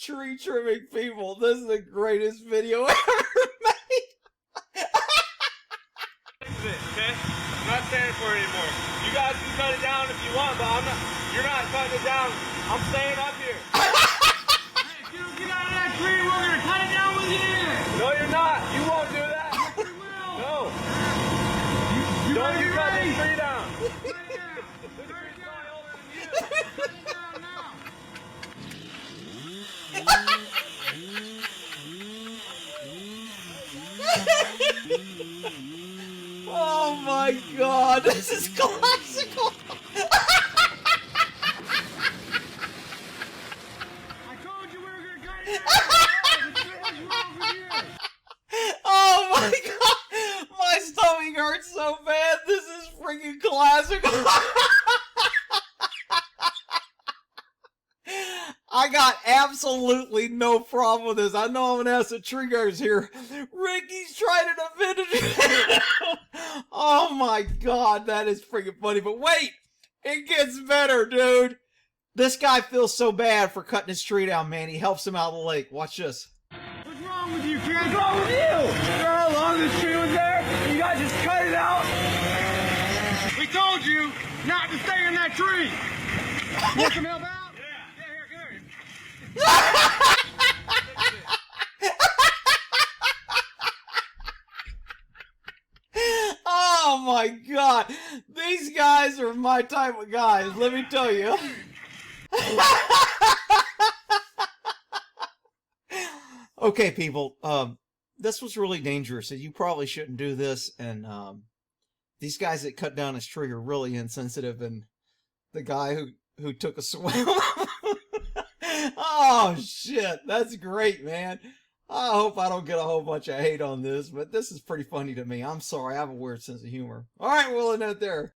tree trimming people. This is the greatest video ever made. Okay? I'm not standing for it anymore. You guys can cut it down if you want, but I'm not. You're not cutting it down. I'm staying up here. Hey, if you don't get out of that tree, we're gonna cut it down with you. No, you're not. You won't do that. Yes, we will. No. You Don't you cut ready? this tree down. Cut it down. This Cut it tree's down. probably older than you. Cut it down now. Oh my god, this is classical. I told you we were gonna cut it down. The tree is over here. Oh my god, my stomach hurts so bad. This is freaking classical. I got absolutely no problem with this. I know I'm gonna have some tree guards here. Ricky's trying to defend it. Oh my god, that is freaking funny. But wait, it gets better, dude. This guy feels so bad for cutting his tree down, man. He helps him out of the lake. Watch this. What's wrong with you, kid? What's wrong with you? Remember how long this tree was there? You guys just cut it out? We told you not to stay in that tree. Want some help out? Yeah, here. Oh my god. These guys are my type of guys, let me tell you. Okay, people, this was really dangerous, and you probably shouldn't do this, and these guys that cut down his tree are really insensitive, and the guy who took a swim. Oh shit, that's great, man. I hope I don't get a whole bunch of hate on this, but this is pretty funny to me. I'm sorry, I have a weird sense of humor. Alright, we'll end it there.